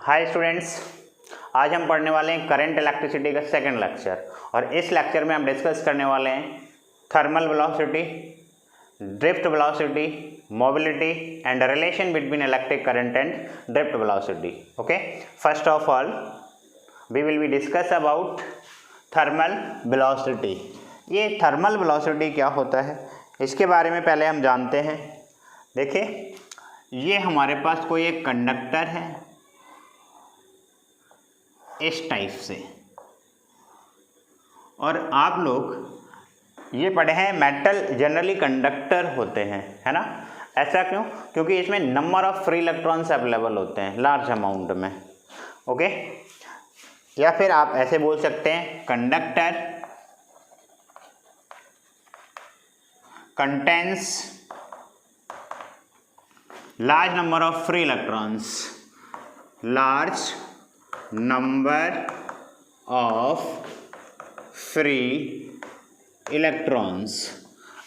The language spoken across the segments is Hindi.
हाय स्टूडेंट्स, आज हम पढ़ने वाले हैं करंट इलेक्ट्रिसिटी का सेकंड लेक्चर। और इस लेक्चर में हम डिस्कस करने वाले हैं thermal velocity, drift velocity, mobility and relation between electric current and drift velocity. Okay, first of all we will be discuss about thermal velocity. ये थर्मल वेलोसिटी क्या होता है इसके बारे में पहले हम जानते हैं। देखिए, ये हमारे पास कोई एक कंडक्टर है इस टाइप से, और आप लोग ये पढ़े हैं मेटल जनरली कंडक्टर होते हैं, है ना। ऐसा क्यों? क्योंकि इसमें number of free electrons available होते हैं लार्ज अमाउंट में। ओके, या फिर आप ऐसे बोल सकते हैं conductor contains large number of free electrons, large number of free electrons,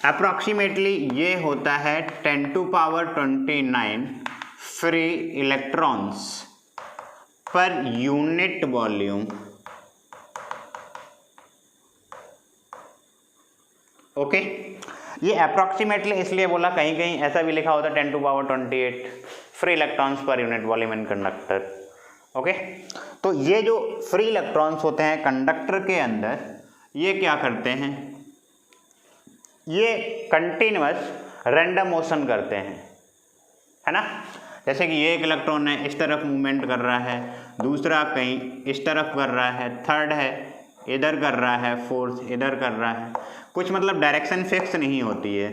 approximately ये होता है 10 to power 29 free electrons per unit volume। Okay, ये अप्रॉक्सीमेटली इसलिए बोला, कहीं कहीं ऐसा भी लिखा होता है 10 to power 28 free electrons per unit volume in conductor. Okay, तो ये जो फ्री इलेक्ट्रॉन्स होते हैं कंडक्टर के अंदर, ये क्या करते हैं, ये कंटिन्यूअस रैंडम मोशन करते हैं, है ना। जैसे कि ये एक इलेक्ट्रॉन है, इस तरफ मूवमेंट कर रहा है, दूसरा कहीं इस तरफ कर रहा है, थर्ड है इधर कर रहा है, फोर्थ इधर कर रहा है। कुछ मतलब डायरेक्शन फिक्स नहीं होती है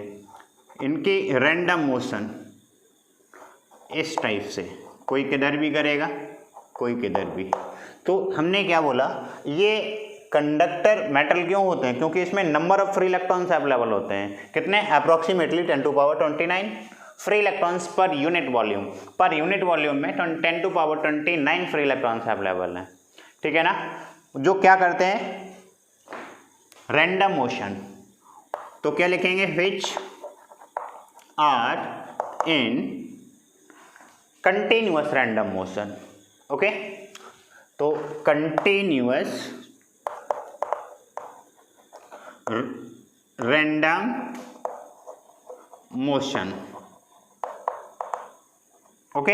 इनकी, रैंडम मोशन इस टाइप से, कोई किधर भी करेगा कोई किधर भी। तो हमने क्या बोला, ये कंडक्टर मेटल क्यों होते हैं? क्योंकि इसमें number of free electrons available होते हैं। कितने? Approximately 10 to power 29 free electrons per unit volume. पर यूनिट वॉल्यूम में 10 to power 29 free electrons available हैं, ठीक है ना। जो क्या करते हैं, रैंडम मोशन। तो क्या लिखेंगे, which are in continuous random motion. Okay, तो कंटिन्यूअस रैंडम मोशन। ओके,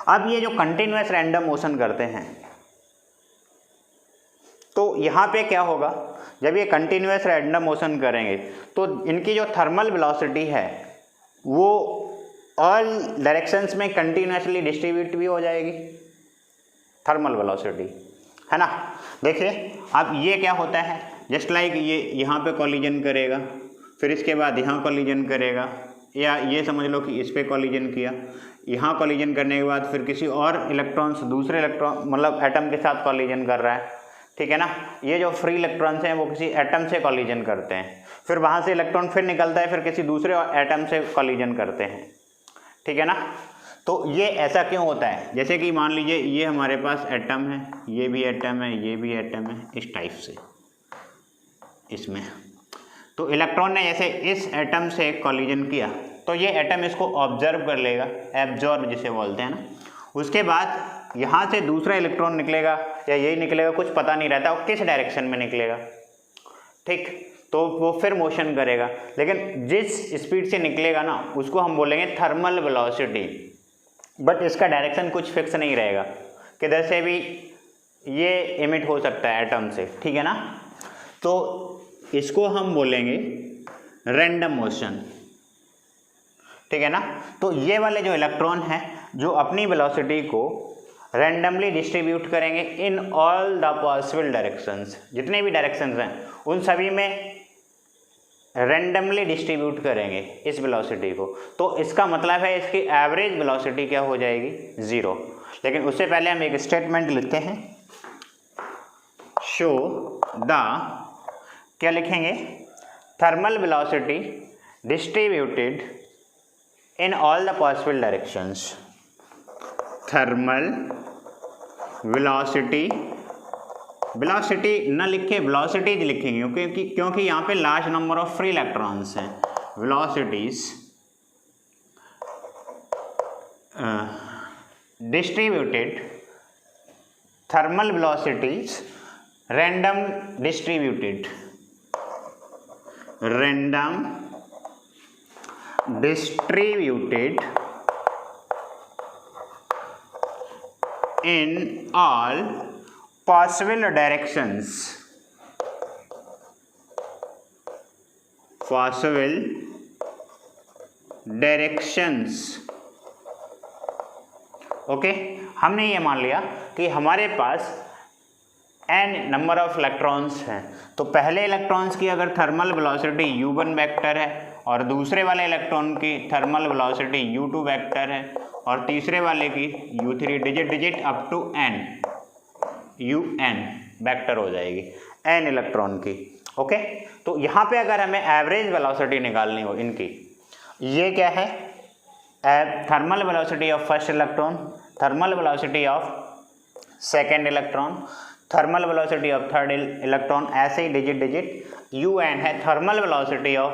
अब ये जो कंटिन्यूअस रैंडम मोशन करते हैं, तो यहाँ पे क्या होगा, जब ये कंटिन्यूअस रैंडम मोशन करेंगे तो इनकी जो थर्मल वेलोसिटी है वो ऑल डायरेक्शंस में कंटिन्यूअसली डिस्ट्रीब्यूट भी हो जाएगी, थर्मल वेलोसिटी, है ना। देखिए, अब ये क्या होता है, जस्ट लाइक ये यहाँ पे कॉलिजन करेगा, फिर इसके बाद यहाँ कॉलिजन करेगा, या ये समझ लो कि इस पे कॉलिजन किया, यहाँ कॉलिजन करने के बाद फिर किसी और इलेक्ट्रॉन्स दूसरे इलेक्ट्रॉन मतलब एटम के साथ कॉलिजन कर रहा है, ठीक है ना। ये जो फ्री इलेक्ट्रॉन्स हैं वो किसी एटम से कॉलिजन करते हैं, फिर वहाँ से इलेक्ट्रॉन फिर निकलता है, फिर किसी दूसरे एटम से कॉलिजन करते हैं, ठीक है ना। तो ये ऐसा क्यों होता है, जैसे कि मान लीजिए ये हमारे पास एटम है, ये भी एटम है, ये भी एटम है, इस टाइप से इसमें। तो इलेक्ट्रॉन ने जैसे इस एटम से कॉलिजन किया तो ये एटम इसको ऑब्जर्व कर लेगा, एब्जॉर्ब जिसे बोलते हैं ना। उसके बाद यहाँ से दूसरा इलेक्ट्रॉन निकलेगा या यही निकलेगा, कुछ पता नहीं रहता वो किस डायरेक्शन में निकलेगा, ठीक। तो वो फिर मोशन करेगा, लेकिन जिस स्पीड से निकलेगा ना उसको हम बोलेंगे थर्मल वेलोसिटी। बट इसका डायरेक्शन कुछ फिक्स नहीं रहेगा, किधर से भी ये इमिट हो सकता है एटम से, ठीक है ना। तो इसको हम बोलेंगे रैंडम मोशन, ठीक है ना। तो ये वाले जो इलेक्ट्रॉन हैं जो अपनी वेलोसिटी को रैंडमली डिस्ट्रीब्यूट करेंगे इन ऑल द पॉसिबल डायरेक्शंस, जितने भी डायरेक्शंस हैं उन सभी में रैंडमली डिस्ट्रीब्यूट करेंगे इस वेलोसिटी को। तो इसका मतलब है इसकी एवरेज वेलोसिटी क्या हो जाएगी, 0। लेकिन उससे पहले हम एक स्टेटमेंट लिखते हैं, शो द, क्या लिखेंगे, thermal velocity distributed in all the possible directions. Thermal velocity, velocity न लिखे, वेलोसिटीज लिखेंगे क्योंकि यहाँ पे large number of free electrons हैं। Velocities distributed thermal velocities random distributed in all possible directions okay. हमने ये मान लिया कि हमारे पास n नंबर ऑफ इलेक्ट्रॉन्स हैं, तो पहले इलेक्ट्रॉन्स की अगर थर्मल वेलोसिटी u1 वेक्टर है और दूसरे वाले इलेक्ट्रॉन की थर्मल वेलोसिटी u2 वेक्टर है और तीसरे वाले की u3 digit up to n un vector हो जाएगी n इलेक्ट्रॉन की। ओके, तो यहाँ पे अगर हमें एवरेज वेलोसिटी निकालनी हो इनकी, ये क्या है, thermal velocity of first electron, thermal velocity of second electron, thermal velocity of third electron, ऐसे ही डिजिट un है thermal velocity of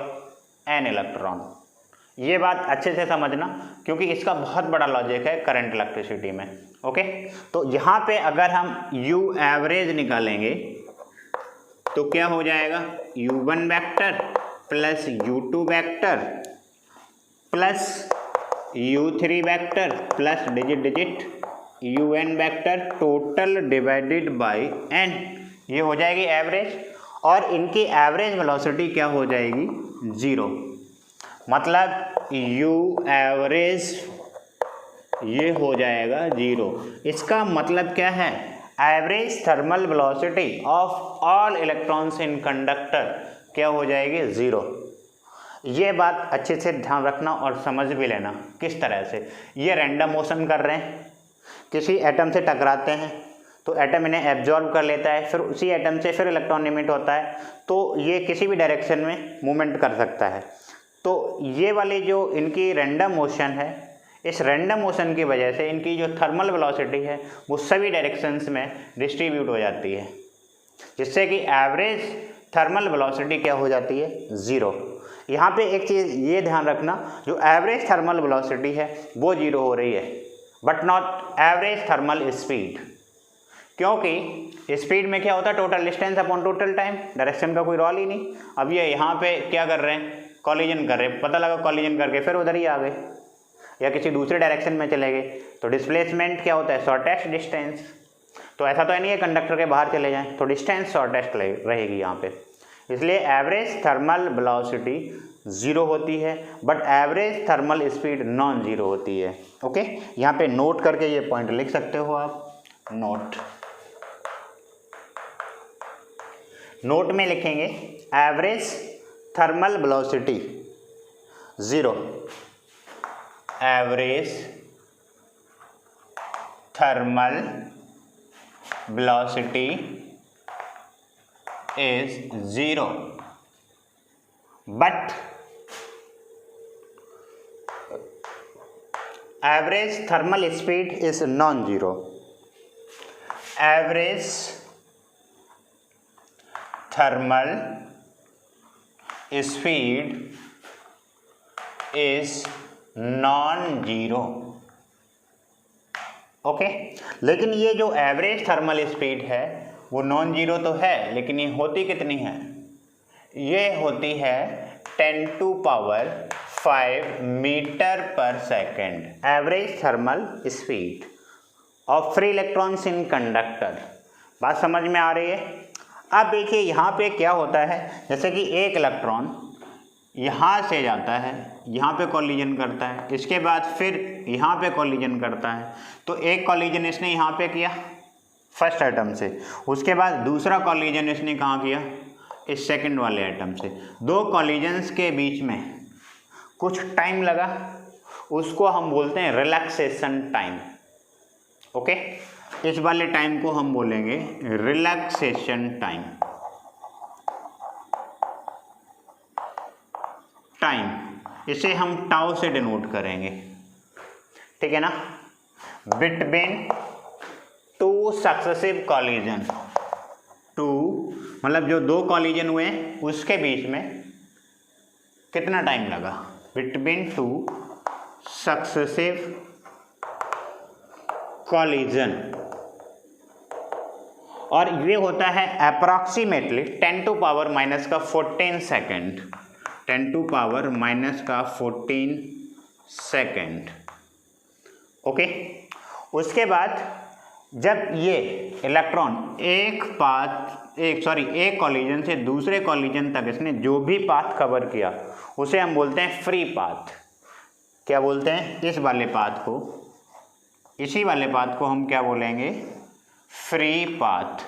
n electron. ये बात अच्छे से समझना क्योंकि इसका बहुत बड़ा लॉजिक है करंट इलेक्ट्रिसिटी में। ओके, तो यहाँ पे अगर हम u एवरेज निकालेंगे तो क्या हो जाएगा, u1 vector plus u2 vector plus u3 vector plus digit un vector total divided by n, ये हो जाएगी एवरेज, और इनकी एवरेज वेलोसिटी क्या हो जाएगी, 0। मतलब u एवरेज ये हो जाएगा 0। इसका मतलब क्या है, average thermal velocity of all electrons in conductor क्या हो जाएगी, 0। ये बात अच्छे से ध्यान रखना और समझ भी लेना किस तरह से। ये रैंडम मोशन कर रहे हैं, किसी एटम से टकराते हैं तो एटम इन्हें एब्जॉर्ब कर लेता है, फिर उसी एटम से फिर इलेक्ट्रॉन इमिट होता है, तो ये किसी भी डायरेक्शन में मूवमेंट कर सकता है। तो ये वाली जो इनकी रैंडम मोशन है, इस रैंडम मोशन की वजह से इनकी जो थर्मल वेलोसिटी है वो सभी डायरेक्शंस में डिस्ट्रीब्यूट हो जाती है, जिससे कि एवरेज थर्मल वेलोसिटी क्या हो जाती है, 0। यहाँ पे एक चीज़ ये ध्यान रखना, जो एवरेज थर्मल वेलोसिटी है वो 0 हो रही है, but not average thermal speed, क्योंकि स्पीड में क्या होता है, total distance upon total time, direction का कोई रोल ही नहीं। अब ये यहाँ पे क्या कर रहे हैं, कॉलिजन कर रहे हैं, पता लगा कॉलिजन करके फिर उधर ही आ गए या किसी दूसरे डायरेक्शन में चले गए, तो डिस्प्लेसमेंट क्या होता है, शॉर्टेस्ट डिस्टेंस। तो ऐसा तो नहीं है कंडक्टर के बाहर चले जाएं, तो डिस्टेंस शॉर्टेस्ट रहेगी यहाँ पे, इसलिए एवरेज थर्मल वेलोसिटी 0 होती है, but average thermal speed non 0 होती है। ओके, यहाँ पे नोट करके ये पॉइंट लिख सकते हो आप, नोट में लिखेंगे average thermal velocity 0, average thermal velocity is 0, but average thermal speed is non-zero. Average thermal speed is non-zero. Okay, लेकिन ये जो एवरेज थर्मल स्पीड है वो नॉन जीरो तो है, लेकिन ये होती कितनी है, ये होती है 10⁵ मीटर पर second, average thermal speed of free electrons in conductor. बात समझ में आ रही है। अब देखिए यहाँ पे क्या होता है, जैसे कि एक इलेक्ट्रॉन यहाँ से जाता है, यहाँ पे कॉलिजन करता है, इसके बाद फिर यहाँ पे कॉलिजन करता है, तो एक कॉलिजन इसने यहाँ पे किया फर्स्ट एटम से, उसके बाद दूसरा कॉलिजन इसने कहाँ किया, इस सेकंड वाले एटम से। दो कॉलिजन्स के बीच में कुछ टाइम लगा, उसको हम बोलते हैं रिलैक्सेशन टाइम। ओके, इस वाले टाइम को हम बोलेंगे रिलैक्सेशन टाइम। इसे हम टाउ से डिनोट करेंगे, ठीक है ना। Between two successive collision, two मतलब जो दो कॉलिजन हुए उसके बीच में कितना टाइम लगा, बिटवीन टू सक्सेसिव कॉलिजन और ये होता है अप्रॉक्सीमेटली 10 टू पावर माइनस का 14 सेकेंड, 10 टू पावर माइनस का 14 सेकेंड। ओके, उसके बाद जब ये इलेक्ट्रॉन एक कॉलिजन से दूसरे कॉलिजन तक इसने जो भी पाथ कवर किया उसे हम बोलते हैं फ्री पाथ। क्या बोलते हैं? इस वाले पाथ को, इसी वाले पाथ को हम क्या बोलेंगे? Free path.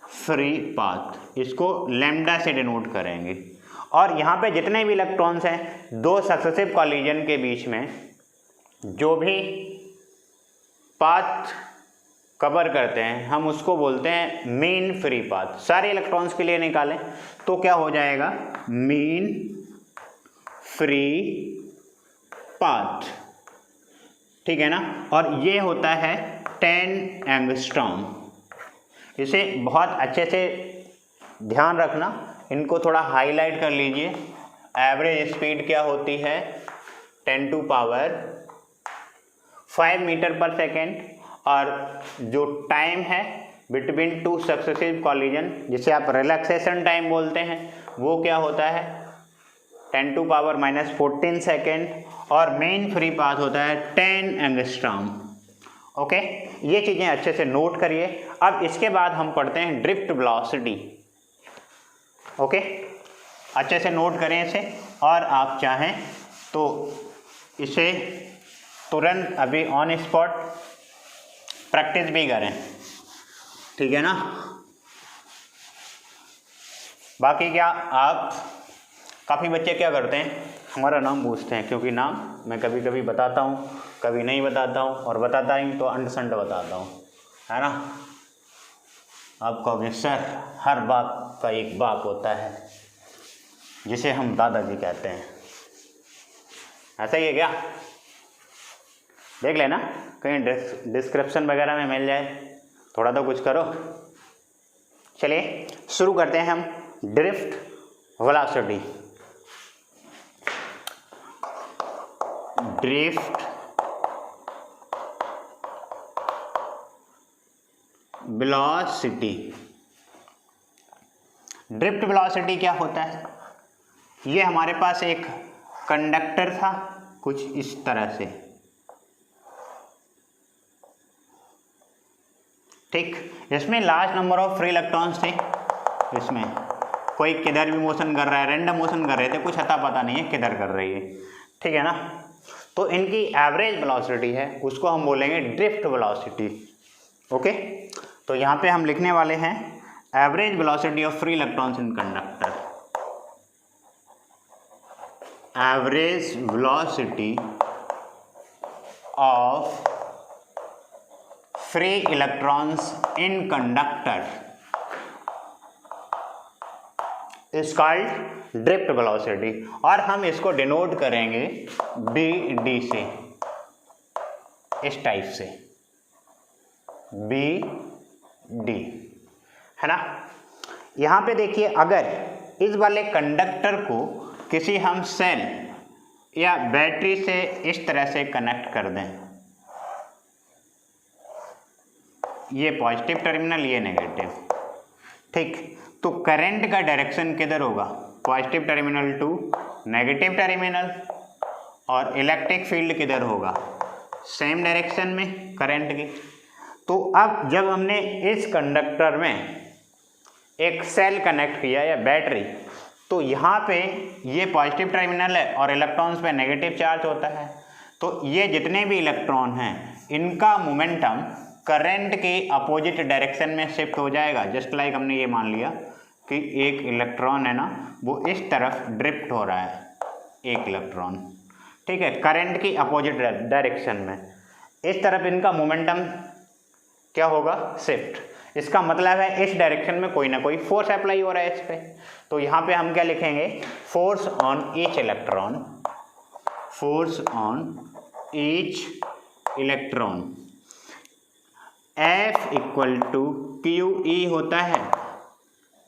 फ्री पाथ, इसको लैम्डा से डिनोट करेंगे। और यहाँ पे जितने भी इलेक्ट्रॉन्स हैं दो सक्सेसिव कॉलिजन के बीच में जो भी पाथ कवर करते हैं हम उसको बोलते हैं मीन फ्री पाथ। सारे इलेक्ट्रॉन्स के लिए निकालें तो क्या हो जाएगा? मीन फ्री पाथ, ठीक है ना। और ये होता है 10 एंगस्ट्रॉम। इसे बहुत अच्छे से ध्यान रखना, इनको थोड़ा हाईलाइट कर लीजिए। एवरेज स्पीड क्या होती है? 10 टू पावर 5 मीटर पर सेकेंड। और जो टाइम है बिटवीन टू सक्सेसिव कॉलिजन, जिसे आप रिलैक्सेशन टाइम बोलते हैं, वो क्या होता है? 10 टू पावर माइनस 14 सेकेंड। और मेन फ्री पाथ होता है 10 एंगस्ट्रॉम। ओके, ये चीज़ें अच्छे से नोट करिए। अब इसके बाद हम पढ़ते हैं ड्रिफ्ट वेलोसिटी। ओके, अच्छे से नोट करें इसे, और आप चाहें तो इसे तुरंत अभी ऑन स्पॉट प्रैक्टिस भी करें, ठीक है ना। बाकी क्या आप, काफ़ी बच्चे क्या करते हैं, हमारा नाम पूछते हैं, क्योंकि नाम मैं कभी कभी बताता हूँ, कभी नहीं बताता हूँ, और बताता ही तो अंडसंड बताता हूँ, है ना। आप कहोगे सर हर बाप का एक बाप होता है जिसे हम दादाजी कहते हैं, ऐसा ही है क्या? देख लेना कहीं डिस्क्रिप्शन वगैरह में मिल जाए, थोड़ा तो कुछ करो। चलिए शुरू करते हैं हम drift velocity. Drift velocity. Drift velocity क्या होता है? ये हमारे पास एक कंडक्टर था कुछ इस तरह से, ठीक। इसमें large number of free electrons थे। इसमें कोई किधर भी मोशन कर रहा है, रैंडम मोशन कर रहे थे, कुछ अता पता नहीं है किधर कर रही है, ठीक है ना। तो इनकी एवरेज वेलोसिटी है, उसको हम बोलेंगे ड्रिफ्ट वेलोसिटी। ओके, तो यहाँ पे हम लिखने वाले हैं average velocity of free electrons in conductor. Average velocity of free electrons in conductor is called drift velocity, और हम इसको डिनोट करेंगे BD से, इस टाइप से, BD, है ना। यहाँ पे देखिए, अगर इस वाले कंडक्टर को किसी हम सेल या बैटरी से इस तरह से कनेक्ट कर दें, ये पॉजिटिव टर्मिनल, ये नेगेटिव, ठीक, तो करंट का डायरेक्शन किधर होगा? Positive terminal to negative terminal. और इलेक्ट्रिक फील्ड किधर होगा? सेम डायरेक्शन में करंट की। तो अब जब हमने इस कंडक्टर में एक सेल कनेक्ट किया या बैटरी, तो यहाँ पे ये पॉजिटिव टर्मिनल है और इलेक्ट्रॉन्स पे नेगेटिव चार्ज होता है। तो ये जितने भी इलेक्ट्रॉन हैं इनका मोमेंटम करंट के अपोजिट डायरेक्शन में शिफ्ट हो जाएगा। जस्ट लाइक हमने ये मान लिया कि एक इलेक्ट्रॉन है ना, वो इस तरफ ड्रिफ्ट हो रहा है, एक इलेक्ट्रॉन, ठीक है, करंट की अपोजिट डायरेक्शन में। इस तरफ इनका मोमेंटम क्या होगा? शिफ्ट। इसका मतलब है इस डायरेक्शन में कोई ना कोई फोर्स अप्लाई हो रहा है इस पे। तो यहाँ पे हम क्या लिखेंगे? Force on each electron, force on each electron. F equal to QE होता है,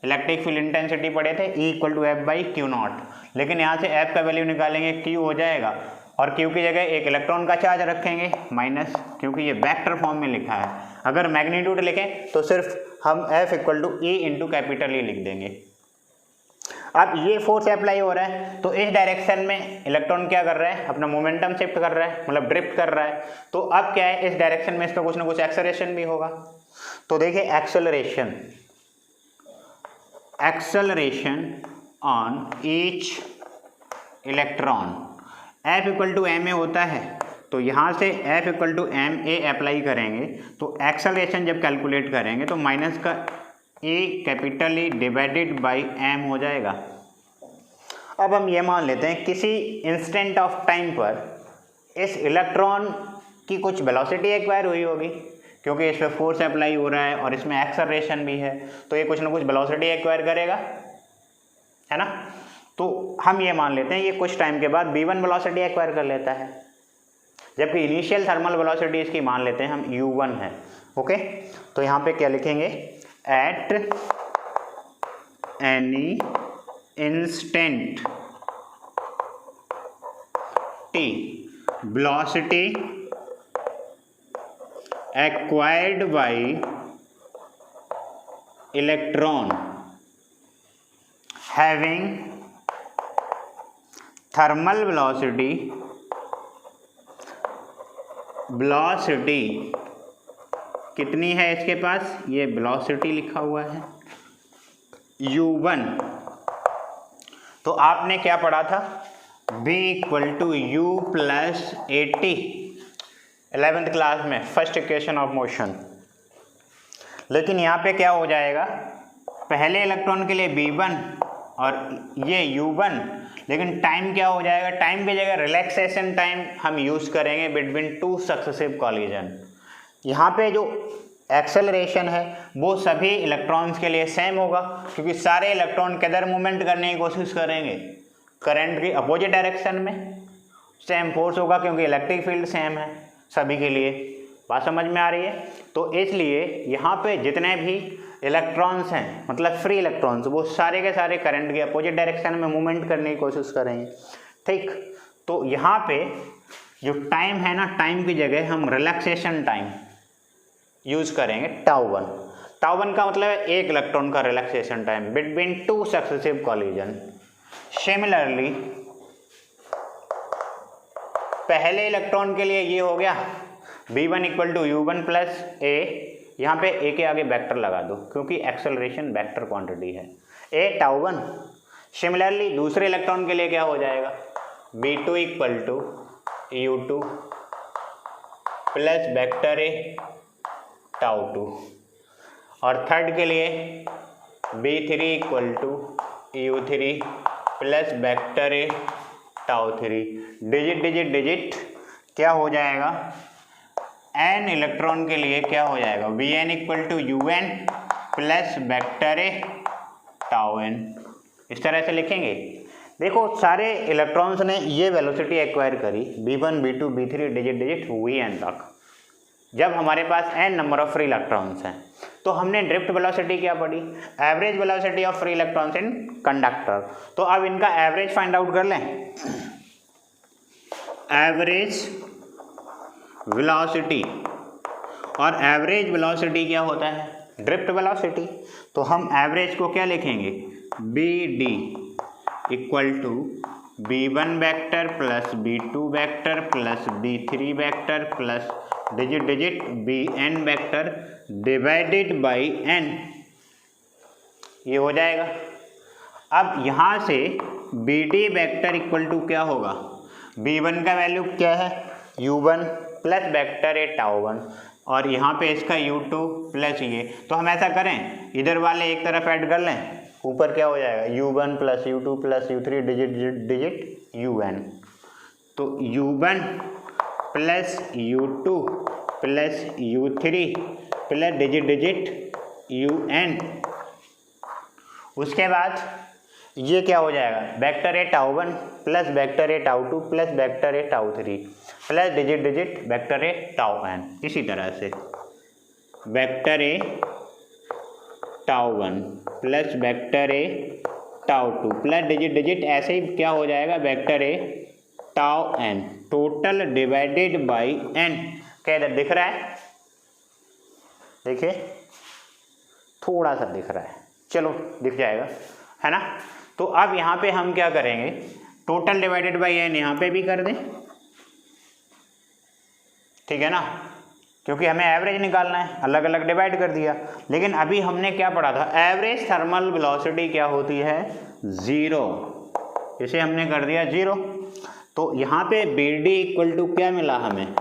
इलेक्ट्रिक फील्ड इंटेंसिटी पढ़े थे, E equal to F by Q not. लेकिन यहाँ से F का वैल्यू निकालेंगे, Q हो जाएगा और Q की जगह एक इलेक्ट्रॉन का चार्ज रखेंगे माइनस, क्योंकि ये वेक्टर फॉर्म में लिखा है। अगर मैग्नीट्यूड लिखें तो सिर्फ हम F equal to E into capital E लिख देंगे। अब ये फोर्स अप्लाई हो रहा है तो इस डायरेक्शन में इलेक्ट्रॉन क्या कर रहा है, अपना मोमेंटम शिफ्ट कर रहा है, मतलब ड्रिफ्ट कर रहा है। तो अब क्या है, इस डायरेक्शन में इसका कुछ ना कुछ एक्सेलरेशन भी होगा। तो देखिए acceleration on each electron F equal to m a होता है, तो यहाँ से F equal to m a apply करेंगे तो एक्सेलरेशन जब कैलकुलेट करेंगे तो माइनस का a capital E divided by m हो जाएगा। अब हम ये मान लेते हैं किसी इंस्टेंट ऑफ टाइम पर इस इलेक्ट्रॉन की कुछ वेलोसिटी एक्वायर हुई होगी, क्योंकि इस पर फोर्स अप्लाई हो रहा है और इसमें एक्सेलरेशन भी है, तो ये कुछ ना कुछ वेलोसिटी एक्वायर करेगा, है ना। तो हम ये मान लेते हैं ये कुछ टाइम के बाद v1 वेलोसिटी एक्वायर कर लेता है, जबकि इनिशियल थर्मल वेलोसिटी इसकी मान लेते हैं हम u1 है। ओके, तो यहाँ पे क्या लिखेंगे, at any instant t velocity acquired by electron having thermal velocity कितनी है इसके पास, ये वेलोसिटी लिखा हुआ है u1। तो आपने क्या पढ़ा था, v equal to U plus A T 11th class में, फर्स्ट इक्वेशन ऑफ मोशन। लेकिन यहाँ पे क्या हो जाएगा, पहले इलेक्ट्रॉन के लिए v1 और ये u1, लेकिन टाइम क्या हो जाएगा, टाइम की जगह रिलैक्सेशन टाइम हम यूज़ करेंगे बिटवीन टू सक्सेसिव कॉलिजन। यहाँ पे जो एक्सेलरेशन है वो सभी इलेक्ट्रॉन्स के लिए सेम होगा, क्योंकि सारे इलेक्ट्रॉन किधर मूवमेंट करने की कोशिश करेंगे, करंट की अपोजिट डायरेक्शन में। सेम फोर्स होगा क्योंकि इलेक्ट्रिक फील्ड सेम है सभी के लिए। बात समझ में आ रही है। तो इसलिए यहाँ पे जितने भी इलेक्ट्रॉन्स हैं, मतलब फ्री इलेक्ट्रॉन्स, वो सारे के सारे करंट के अपोजिट डायरेक्शन में मूवमेंट करने की कोशिश करेंगे। ठीक, तो यहाँ पे जो टाइम है ना, टाइम की जगह हम रिलैक्सेशन टाइम यूज करेंगे टाउ1। टाउ1 का मतलब है एक इलेक्ट्रॉन का relaxation time between two successive collision. Similarly पहले इलेक्ट्रॉन के लिए ये हो गया v1 equal to u1 plus ए, यहाँ पे ए के आगे वेक्टर लगा दो क्योंकि एक्सेलरेशन वेक्टर क्वांटिटी है, ए टाउ1। सिमिलरली दूसरे इलेक्ट्रॉन के लिए क्या हो जाएगा, v2 equal to u2 plus vector a tau two. और थर्ड के लिए v3 equal to u3 plus vector a tau three. Digit digit digit क्या हो जाएगा, n इलेक्ट्रॉन के लिए क्या हो जाएगा, vn equal to un plus vector A tau n। इस तरह से लिखेंगे। देखो सारे इलेक्ट्रॉन्स ने ये वेलोसिटी एक्वायर करी v1 v2 v3 digit digit vn तक। जब हमारे पास n number of free electrons हैं तो हमने ड्रिफ्ट वेलोसिटी क्या पढ़ी, average velocity of free electrons in conductor. तो अब इनका एवरेज फाइंड आउट कर लें। एवरेज वेलोसिटी, और एवरेज वेलोसिटी क्या होता है, ड्रिफ्ट वेलोसिटी। तो हम एवरेज को क्या लिखेंगे, bd equal to b1 vector plus b2 vector plus b3 vector plus digit digit bn vector divided by n, ये हो जाएगा। अब यहाँ से bd वेक्टर इक्वल टू क्या होगा, b1 का वैल्यू क्या है u1 प्लस वेक्टर ए टाउ1, और यहाँ पे इसका u2 प्लस ये। तो हम ऐसा करें, इधर वाले एक तरफ ऐड कर लें, ऊपर क्या हो जाएगा u1 plus u2 plus u3 digit digit un। तो u1 plus u2 plus u3 plus digit digit un। उसके बाद ये क्या हो जाएगा, vector a tau one plus vector a tau two plus vector a tau three plus digit digit vector A tau n। इसी तरह से vector a tau one plus vector a tau two plus digit digit, ऐसे ही क्या हो जाएगा vector A tau n। Total divided by N. क्या इधर दिख रहा है? देखिए थोड़ा सा दिख रहा है, चलो दिख जाएगा, है ना। तो अब यहाँ पे हम क्या करेंगे, टोटल डिवाइडेड बाई एन यहाँ पे भी कर दें, ठीक है ना, क्योंकि हमें एवरेज निकालना है, अलग अलग डिवाइड कर दिया। लेकिन अभी हमने क्या पढ़ा था, एवरेज थर्मल वेलोसिटी क्या होती है, 0, इसे हमने कर दिया 0। तो यहाँ पे बी डी इक्वल टू क्या मिला हमें,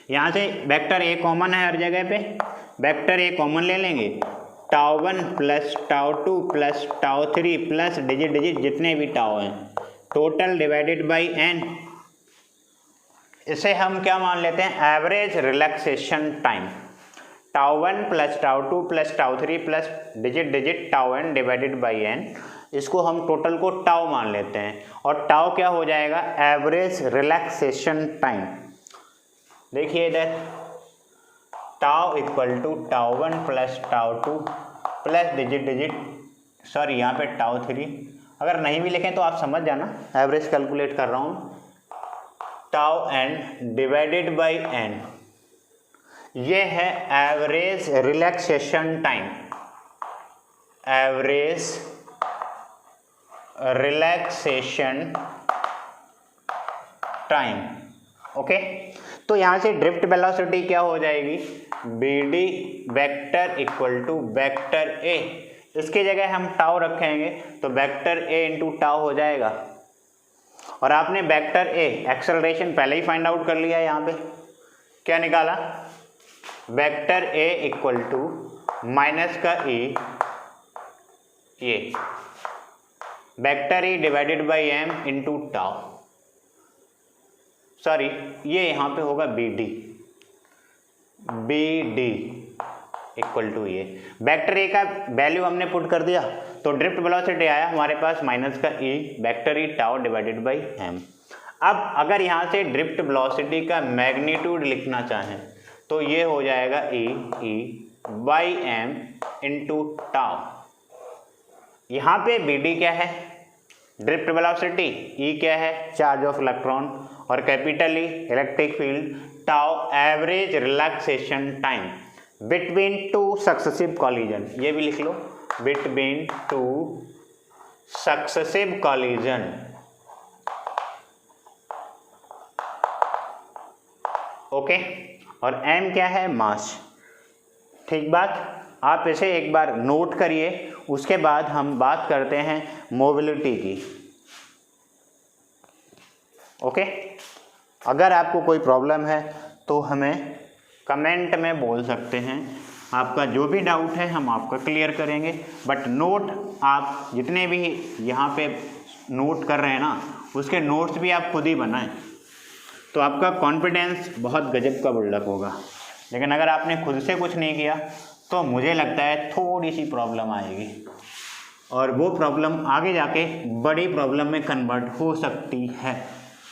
यहाँ से वेक्टर ए कॉमन है हर जगह पे, वेक्टर ए कॉमन ले लेंगे, tau 1 plus tau 2 plus tau 3 plus digit digit जितने भी टाउ हैं, टोटल डिवाइडेड बाई एन। इसे हम क्या मान लेते हैं, average relaxation time, tau 1 plus tau 2 plus tau 3 plus digit digit tau N divided by N. इसको हम टोटल को टाउ मान लेते हैं, और टाउ क्या हो जाएगा, एवरेज रिलैक्सेशन टाइम। देखिए इधर tau equal to tau 1 plus tau 2 plus digit digit, sorry यहाँ पे टाउ 3, अगर नहीं भी लिखें तो आप समझ जाना, एवरेज कैलकुलेट कर रहा हूँ, tau N divided by N, ये है average relaxation time, average relaxation time. Okay, तो यहाँ से ड्रिफ्ट वेलोसिटी क्या हो जाएगी, B D vector equal to vector A, इसकी जगह हम टाउ रखेंगे तो वेक्टर ए इंटू टाउ हो जाएगा। और आपने वेक्टर ए एक्सेलरेशन पहले ही फाइंड आउट कर लिया है, यहाँ पे क्या निकाला, vector A equal to minus का ई, ये vector E divided by M into tau, sorry ये यहाँ पे होगा B D, B D equal to ये वेक्टर ए का वैल्यू हमने पुट कर दिया, तो ड्रिफ्ट वेलोसिटी आया हमारे पास माइनस का E vector E tau divided by M. अब अगर यहाँ से ड्रिफ्ट वेलोसिटी का मैग्नीट्यूड लिखना चाहें तो ये हो जाएगा ई बाई एम इंटू टाउ। यहाँ पे बी डी क्या है, ड्रिफ्ट वेलोसिटी, ई क्या है, चार्ज ऑफ इलेक्ट्रॉन, और capital E electric field, tau average relaxation time between two successive collision, ये भी लिख लो, between two successive collision. Okay, और एम क्या है, मास। ठीक बात, आप इसे एक बार नोट करिए, उसके बाद हम बात करते हैं मोबिलिटी की। ओके, अगर आपको कोई प्रॉब्लम है तो हमें कमेंट में बोल सकते हैं, आपका जो भी डाउट है हम आपका क्लियर करेंगे। बट नोट आप जितने भी यहाँ पे नोट कर रहे हैं ना, उसके नोट्स भी आप खुद ही बनाएं, तो आपका कॉन्फिडेंस बहुत गजब का बिल्डअप होगा। लेकिन अगर आपने खुद से कुछ नहीं किया तो मुझे लगता है थोड़ी सी प्रॉब्लम आएगी, और वो प्रॉब्लम आगे जाके बड़ी प्रॉब्लम में कन्वर्ट हो सकती है,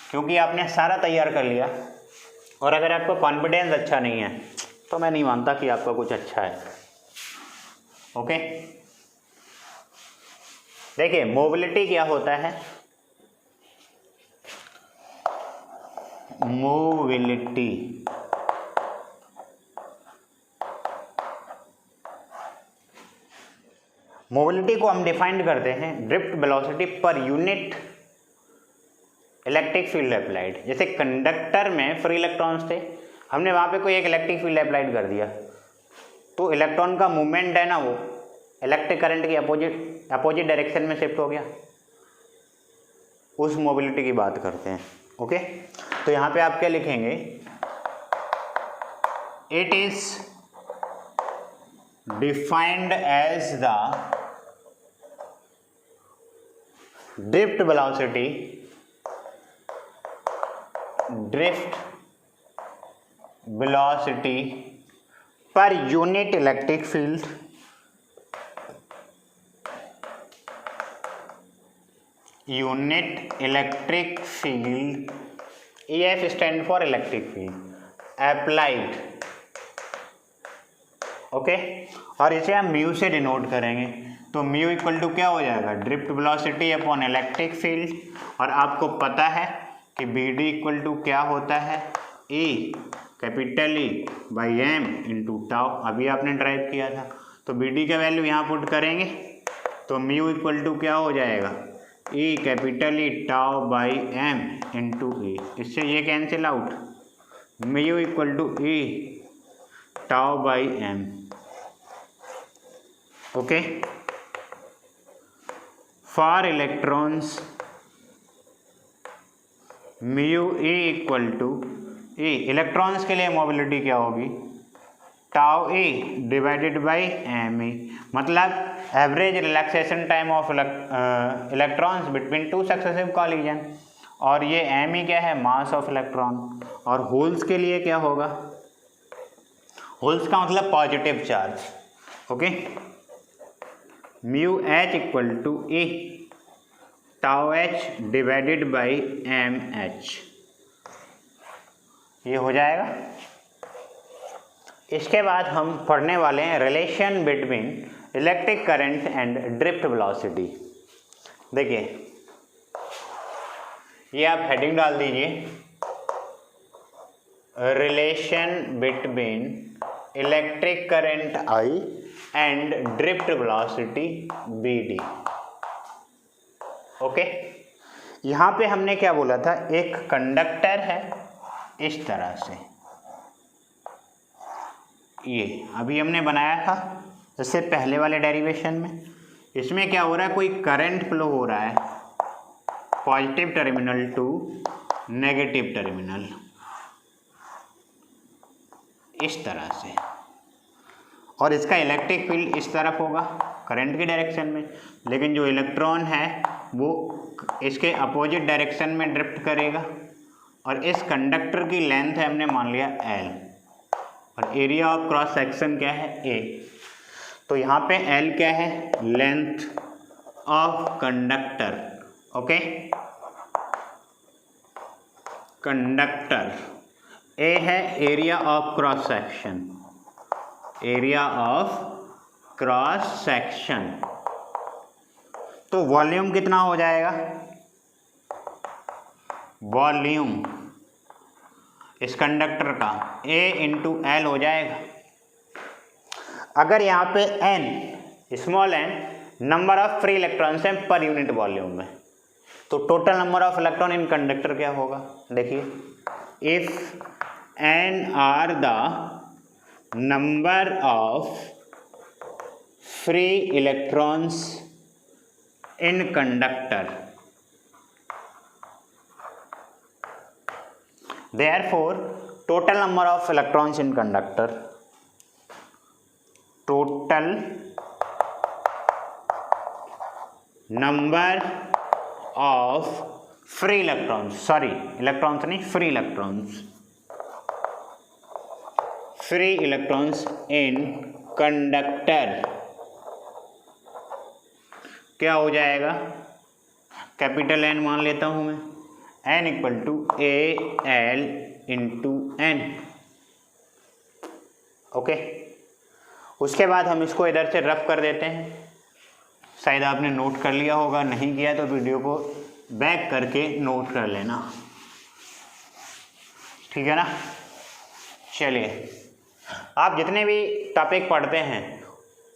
क्योंकि आपने सारा तैयार कर लिया, और अगर आपका कॉन्फिडेंस अच्छा नहीं है तो मैं नहीं मानता कि आपका कुछ अच्छा है। ओके, देखिए मोबिलिटी क्या होता है, मोबिलिटी मोबिलिटी को हम डिफाइन करते हैं drift velocity per unit electric field applied. जैसे कंडक्टर में फ्री इलेक्ट्रॉन्स थे, हमने वहाँ पे कोई एक इलेक्ट्रिक फील्ड अप्लाइड कर दिया, तो इलेक्ट्रॉन का मूवमेंट है ना, वो इलेक्ट्रिक करंट की अपोजिट डायरेक्शन में शिफ्ट हो गया, उस मोबिलिटी की बात करते हैं। ओके, तो यहाँ पे आप क्या लिखेंगे, it is defined as the drift velocity per unit electric field EF stand for electric field applied. Okay, और इसे हम म्यू से डिनोट करेंगे, तो म्यू इक्वल टू क्या हो जाएगा, drift velocity upon electric field. और आपको पता है कि बी डी इक्वल टू क्या होता है, e capital E by M into tau. अभी आपने ड्राइव किया था, तो बी डी का वैल्यू यहाँ पुट करेंगे तो म्यू इक्वल टू क्या हो जाएगा, e capital E tau by M into e. इससे ये cancel out, mu equal to E tau by m. Okay, for electrons mu e equal to e, electrons के लिए मोबिलिटी क्या होगी, tau e divided by m ई, मतलब average relaxation time of electrons between two successive collision. और ये एम ई क्या है, मास ऑफ इलेक्ट्रॉन। और होल्स के लिए क्या होगा, होल्स का मतलब positive charge. Okay, mu H equal to E tau H divided by M H, ये हो जाएगा। इसके बाद हम पढ़ने वाले हैं relation between electric current and drift velocity. देखिए, ये आप हेडिंग डाल दीजिए, relation between electric current I and drift velocity B D. Okay, यहाँ पे हमने क्या बोला था, एक कंडक्टर है इस तरह से, ये अभी हमने बनाया था इससे पहले वाले डेरिवेशन में। इसमें क्या हो रहा है, कोई करंट फ्लो हो रहा है positive terminal to negative terminal इस तरह से, और इसका इलेक्ट्रिक फील्ड इस तरफ होगा करंट की डायरेक्शन में, लेकिन जो इलेक्ट्रॉन है वो इसके अपोजिट डायरेक्शन में ड्रिफ्ट करेगा। और इस कंडक्टर की लेंथ है, हमने मान लिया L, और एरिया ऑफ क्रॉस सेक्शन क्या है, A। तो यहाँ पे L क्या है, length of conductor. Okay, conductor, A है area of cross section, area of cross section. तो वॉल्यूम कितना हो जाएगा, वॉल्यूम इस कंडक्टर का A इंटू एल हो जाएगा। अगर यहाँ पे n small n number of free electrons हैं पर यूनिट वॉल्यूम में, तो total number of electron in conductor क्या होगा, देखिए, if n are the number of free electrons in conductor, therefore total number of electrons in conductor, total number of free electrons, sorry electrons नहीं, free electrons, free electrons in conductor क्या हो जाएगा, कैपिटल N मान लेता हूं मैं, N equal to A L into N. Okay, उसके बाद हम इसको इधर से रफ कर देते हैं। शायद आपने नोट कर लिया होगा, नहीं किया तो वीडियो को बैक करके नोट कर लेना, ठीक है ना। चलिए, आप जितने भी टॉपिक पढ़ते हैं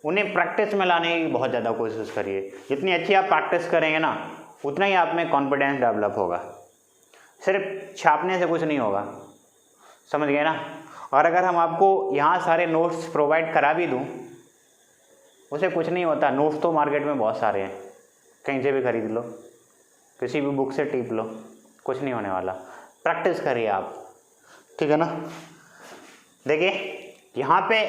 उन्हें प्रैक्टिस में लाने की बहुत ज़्यादा कोशिश करिए। जितनी अच्छी आप प्रैक्टिस करेंगे ना, उतना ही आप में कॉन्फिडेंस डेवलप होगा। सिर्फ छापने से कुछ नहीं होगा, समझ गए ना। और अगर हम आपको यहाँ सारे नोट्स प्रोवाइड करा भी दूँ, उसे कुछ नहीं होता। नोट्स तो मार्केट में बहुत सारे हैं, कहीं से भी खरीद लो, किसी भी बुक से टिप लो, कुछ नहीं होने वाला। प्रैक्टिस करिए आप, ठीक है ना। देखिए, यहाँ पे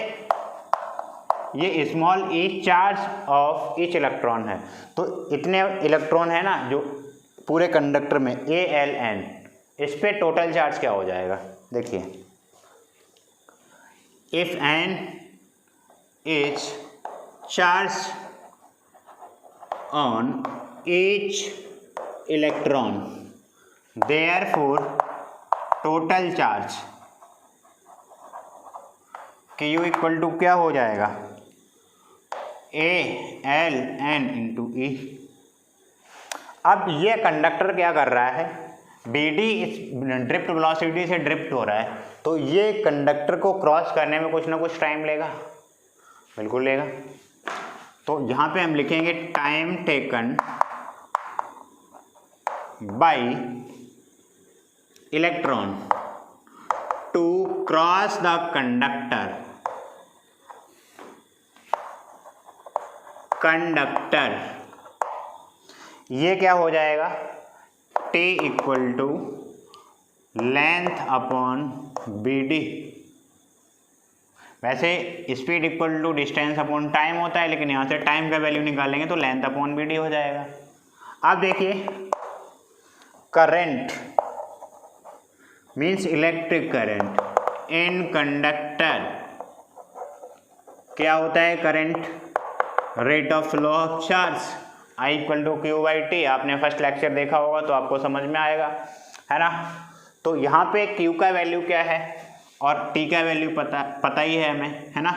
ये small E charge of each electron है, तो इतने इलेक्ट्रॉन है ना जो पूरे कंडक्टर में ए एल एन, इस पे टोटल चार्ज क्या हो जाएगा, देखिए, if N is charge on each electron, therefore total charge Q equal to क्या हो जाएगा, A L N into E. अब ये कंडक्टर क्या कर रहा है, BD इस ड्रिफ्ट वेलोसिटी से ड्रिफ्ट हो रहा है, तो ये कंडक्टर को क्रॉस करने में कुछ ना कुछ टाइम लेगा, बिल्कुल लेगा। तो यहाँ पे हम लिखेंगे time taken by electron to cross the conductor ये क्या हो जाएगा, T equal to length upon BD। वैसे speed equal to distance upon time होता है, लेकिन यहाँ से टाइम का वैल्यू निकालेंगे तो लेंथ अपॉन BD हो जाएगा। अब देखिए current means electric current in conductor क्या होता है, current rate of flow of charge I equal to Q by T. आपने फर्स्ट लेक्चर देखा होगा तो आपको समझ में आएगा, है ना। तो यहाँ पे Q का वैल्यू क्या है और T का वैल्यू पता ही है हमें, है ना।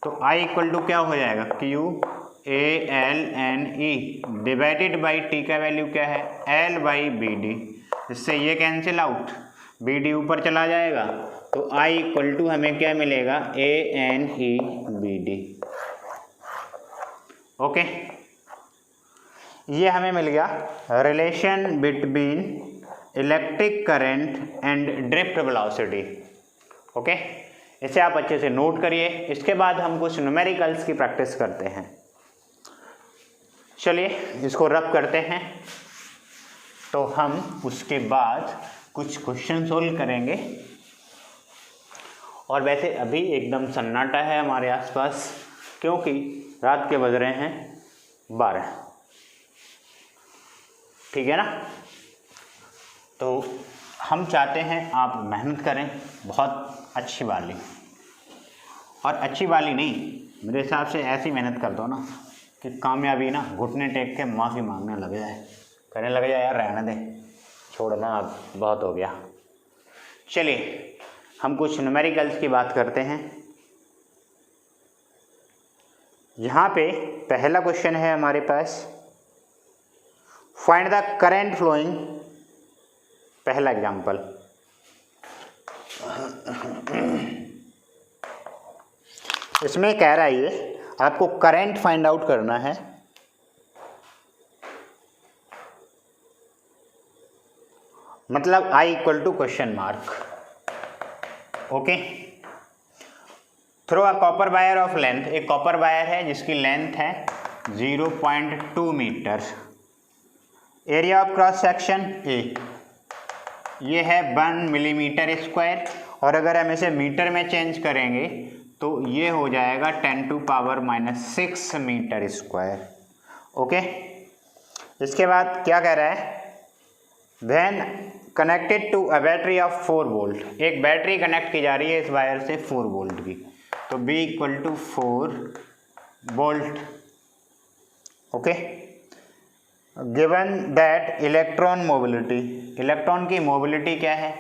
तो I इक्वल टू क्या हो जाएगा, Q A L N E divided by T का वैल्यू क्या है, L बाई BD। इससे ये कैंसिल आउट, BD ऊपर चला जाएगा, तो I इक्वल टू हमें क्या मिलेगा, A N E BD। Okay, ये हमें मिल गया relation between electric current and drift velocity. Okay, इसे आप अच्छे से नोट करिए। इसके बाद हम कुछ न्यूमेरिकल्स की प्रैक्टिस करते हैं। चलिए इसको रब करते हैं, तो हम उसके बाद कुछ क्वेश्चन सोल्व करेंगे। और वैसे अभी एकदम सन्नाटा है हमारे आसपास, क्योंकि रात के बज रहे हैं 12, ठीक है ना। तो हम चाहते हैं आप मेहनत करें बहुत अच्छी वाली, और अच्छी वाली नहीं, मेरे हिसाब से ऐसी मेहनत कर दो ना कि कामयाबी ना घुटने टेक के माफ़ी मांगने लग जाए, कहने लग जाए यार रहने दे, छोड़ना अब बहुत हो गया। चलिए हम कुछ न्यूमेरिकल्स की बात करते हैं। यहाँ पे पहला क्वेश्चन है हमारे पास, फाइंड द करंट फ्लोइंग। पहला एग्जांपल, इसमें कह रहा है ये आपको करंट फाइंड आउट करना है। मतलब I equal to question mark. Okay, through a copper wire of length, एक कॉपर वायर है जिसकी लेंथ है 0.2 metre. Area of cross section A ये है 1 मिलीमीटर स्क्वायर, और अगर हम इसे मीटर में चेंज करेंगे तो ये हो जाएगा 10⁻⁻6 मीटर स्क्वायर। ओके, इसके बाद क्या कह रहा है, when connected to a battery of 4 volt, एक बैटरी कनेक्ट की जा रही है इस वायर से 4 वोल्ट की, तो B equal to 4 volt. Okay, given that electron mobility, electron की मोबिलिटी क्या है,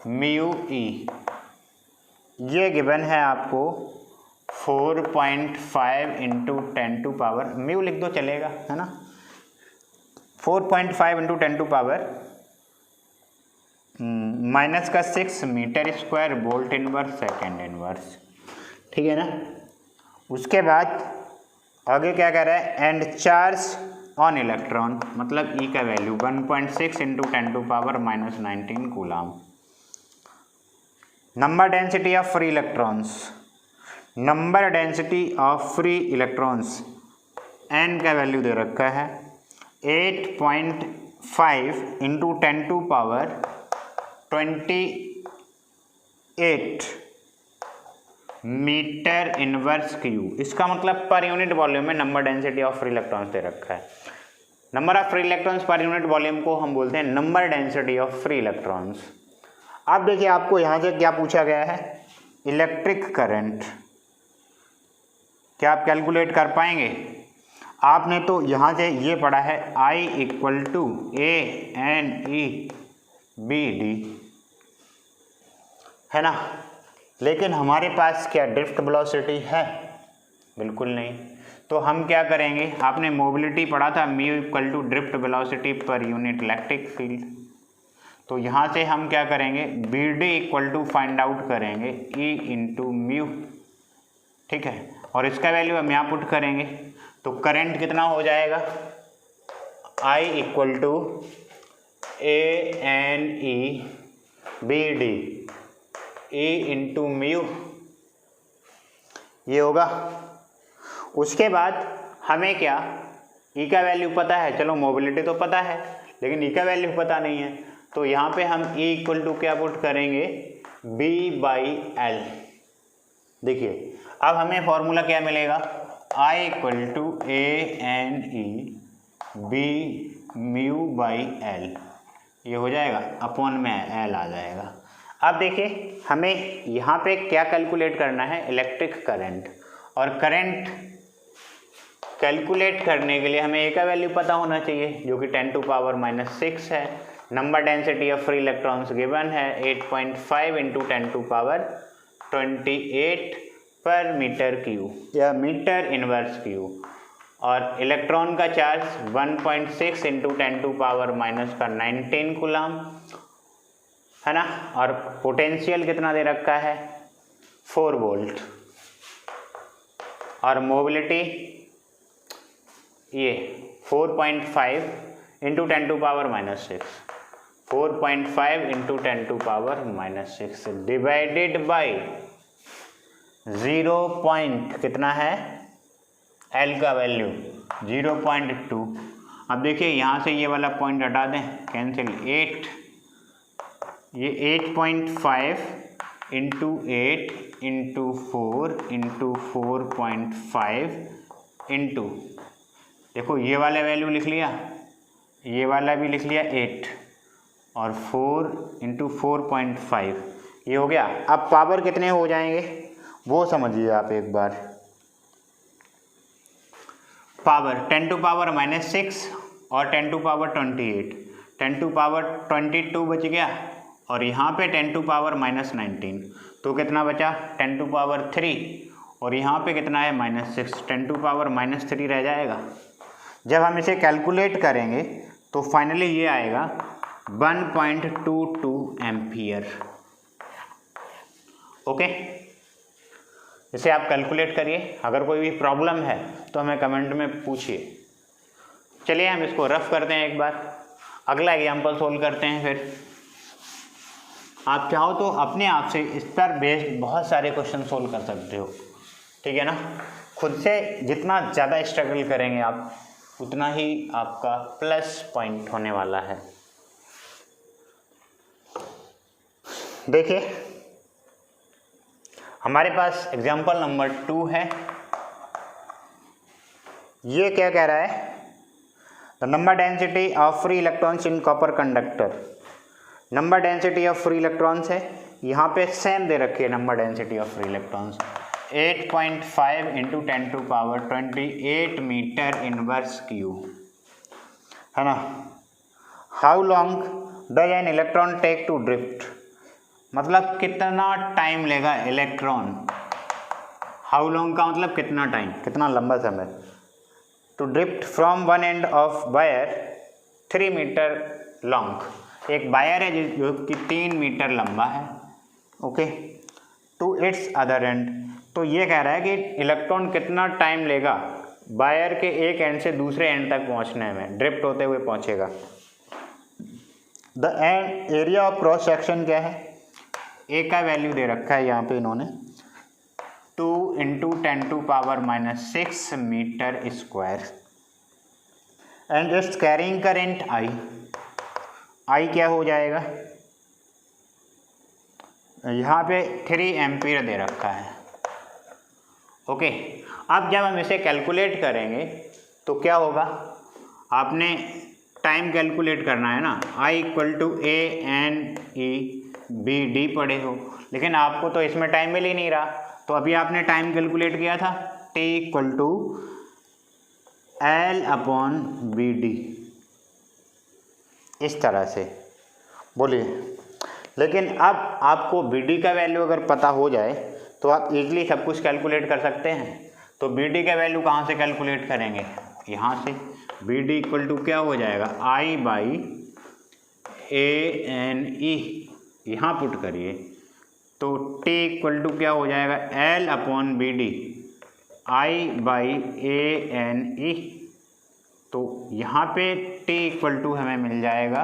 म्यू ई, ये गिवन है आपको 4.5 इंटू 10 टू पावर, म्यू लिख दो चलेगा, है ना, 4.5 into 10 to power -6 metre square volt inverse second inverse, ठीक है ना। उसके बाद आगे क्या कह रहा है, एंड चार्ज ऑन इलेक्ट्रॉन, मतलब E का value 1.6 into 10 to power -19 coulomb. Number density of free electrons, number density of free electrons N का वैल्यू दे रखा है 8.5 into 10 to power 28 metre inverse cube. इसका मतलब पर यूनिट वॉल्यूम में number density of free electrons दे रखा है। Number of free electrons per unit volume को हम बोलते हैं number density of free electrons. अब देखिए आपको यहाँ से क्या पूछा गया है, इलेक्ट्रिक करंट, क्या आप कैलकुलेट कर पाएंगे? आपने तो यहाँ से ये पढ़ा है I इक्वल टू ANEBD, है ना, लेकिन हमारे पास क्या ड्रिफ्ट वेलोसिटी है? बिल्कुल नहीं। तो हम क्या करेंगे, आपने मोबिलिटी पढ़ा था mu equal to drift velocity per unit electric field, तो यहाँ से हम क्या करेंगे, B D equal to find out करेंगे ई इंटू म्यू, ठीक है, और इसका वैल्यू हम यहाँ पुट करेंगे। तो करंट कितना हो जाएगा, I equal to a n e b d e into mu, ये होगा। उसके बाद हमें क्या, ई का वैल्यू पता है, चलो मोबिलिटी तो पता है लेकिन ई का वैल्यू पता नहीं है, तो यहाँ पे हम ई इक्वल टू क्या पुट करेंगे, बी बाई एल। देखिए अब हमें फॉर्मूला क्या मिलेगा, I equal to a n e b mu by l, ये हो जाएगा, अपॉन में एल आ जाएगा। अब देखिए हमें यहाँ पे क्या कैलकुलेट करना है, इलेक्ट्रिक करंट, और करंट कैलकुलेट करने के लिए हमें ए का वैल्यू पता होना चाहिए जो कि 10 टू पावर -6 है। Number density of free electrons given है 8.5 into 10 to power 28 per metre cube या मीटर इनवर्स क्यूब, और इलेक्ट्रॉन का charge 1.6 into 10 to power -19 coulomb है ना, और पोटेंशियल कितना दे रखा है 4 वोल्ट, और मोबिलिटी ये 4.5 into 10 to power -6, 4.5 into 10 to power -6 divided by 0 point कितना है L का वैल्यू 0.2। अब देखिए यहाँ से ये वाला पॉइंट हटा दें, कैंसिल, 8, ये 8.5 इंटू 8 इंटू 4 इंटू 4.5 इंटू, देखो ये वाला वैल्यू लिख लिया, ये वाला भी लिख लिया 8, और 4 इंटू 4.5 ये हो गया। अब पावर कितने हो जाएंगे वो समझिए आप एक बार, पावर 10 टू पावर -6 और 10 टू पावर 28, 10 टू पावर 22 बच गया, और यहाँ पे 10 टू पावर -19, तो कितना बचा 10 टू पावर 3, और यहाँ पे कितना है -6, 10 टू पावर -3 रह जाएगा। जब हम इसे कैलकुलेट करेंगे तो फाइनली ये आएगा 1.22 एम्पियर। ओके, इसे आप कैलकुलेट करिए, अगर कोई भी प्रॉब्लम है तो हमें कमेंट में पूछिए। चलिए हम इसको रफ करते हैं एक बार, अगला एग्जाम्पल सोल्व करते हैं। फिर आप चाहो तो अपने आप से इस पर बेस्ड बहुत सारे क्वेश्चन सोल्व कर सकते हो, ठीक है ना। खुद से जितना ज़्यादा स्ट्रगल करेंगे आप उतना ही आपका प्लस पॉइंट होने वाला है। देखिए हमारे पास एग्जाम्पल नंबर 2 है। ये क्या कह रहा है, the number density of free electrons in copper conductor. Number density of free electrons है, यहाँ पे सेम दे रखी है number density of free electrons 8.5 into 10 to power 28 metre inverse cube, है ना। How long does an electron take to drift, मतलब कितना टाइम लेगा इलेक्ट्रॉन, हाउ लॉन्ग का मतलब कितना टाइम, कितना लंबा समय, to drift from one end of wire 3 metre long. एक वायर है जो कि 3 मीटर लंबा है, okay, to its other end. तो ये कह रहा है कि इलेक्ट्रॉन कितना टाइम लेगा वायर के एक एंड से दूसरे एंड तक पहुंचने में, ड्रिफ्ट होते हुए पहुंचेगा। The end area of cross section क्या है, ए का वैल्यू दे रखा है यहाँ पे इन्होंने 2 into 10 to power -6 metre square, and it's carrying current I, I क्या हो जाएगा, यहाँ पे 3 एम्पीयर दे रखा है। ओके, अब जब हम इसे कैलकुलेट करेंगे तो क्या होगा, आपने टाइम कैलकुलेट करना है ना, I equal to a n e b d पढ़े हो, लेकिन आपको तो इसमें टाइम मिल ही नहीं रहा, तो अभी आपने टाइम कैलकुलेट किया था T equal to L upon B D, इस तरह से बोलिए। लेकिन अब आपको बी डी का वैल्यू अगर पता हो जाए तो आप इजीली सब कुछ कैलकुलेट कर सकते हैं। तो बी डी का वैल्यू कहाँ से कैलकुलेट करेंगे, यहाँ से। बी डी इक्वल टू क्या हो जाएगा, आई बाई ANE यहाँ पुट करिए तो T इक्वल टू क्या हो जाएगा, L/BD I/ANE। तो यहाँ पे T इक्वल टू हमें मिल जाएगा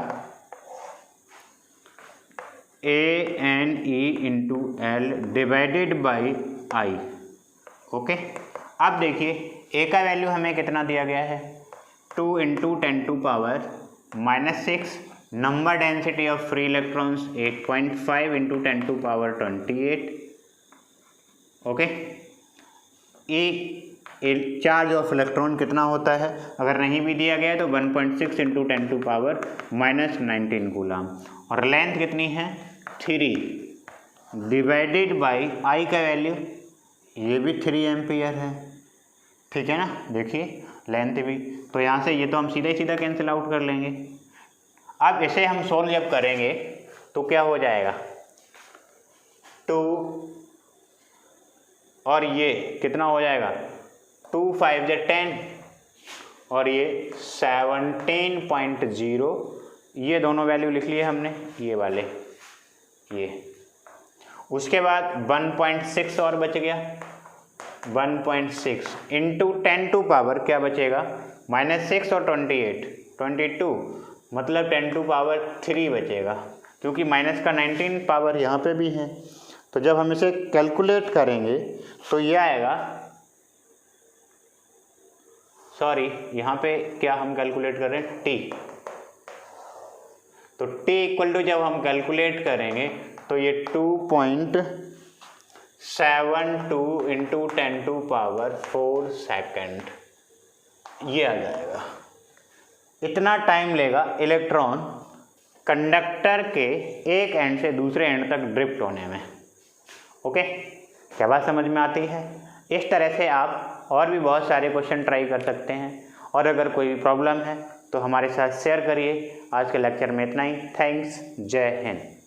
ANE into L divided by I। Okay, अब देखिए A का वैल्यू हमें कितना दिया गया है, 2 into 10⁻⁻⁶। Number density of free electrons 8.5 into 10⁻28। Okay, charge of electron कितना होता है, अगर नहीं भी दिया गया है तो 1.6 इंटू 10⁻⁻19 कूलम। और लेंथ कितनी है 3 डिवाइडेड बाई आई का वैल्यू, ये भी 3 एम्पियर है। ठीक है ना, देखिए लेंथ भी, तो यहाँ से ये तो हम सीधा सीधा कैंसिल आउट कर लेंगे। अब इसे हम सोल्व जब करेंगे तो क्या हो जाएगा, 2 और ये कितना हो जाएगा, 2 5 × 10 और ये 17.0, ये दोनों वैल्यू लिख लिए हमने, ये वाले ये। उसके बाद 1.6 और बच गया, 1.6 इंटू 10⁻, क्या बचेगा, -6 और 28 22, मतलब 10⁻³ बचेगा, क्योंकि माइनस का 19 पावर यहाँ पे भी है। तो जब हम इसे कैलकुलेट करेंगे तो ये आएगा, सॉरी यहाँ पे क्या हम कैलकुलेट कर रहे हैं, T। तो T इक्वल टू जब हम कैलकुलेट करेंगे तो ये 2.72 इंटू 10⁻⁴ सेकेंड ये आ जाएगा। इतना टाइम लेगा इलेक्ट्रॉन कंडक्टर के एक एंड से दूसरे एंड तक ड्रिफ्ट होने में। ओके, क्या बात समझ में आती है? इस तरह से आप और भी बहुत सारे क्वेश्चन ट्राई कर सकते हैं, और अगर कोई प्रॉब्लम है तो हमारे साथ शेयर करिए। आज के लेक्चर में इतना ही। थैंक्स, जय हिंद।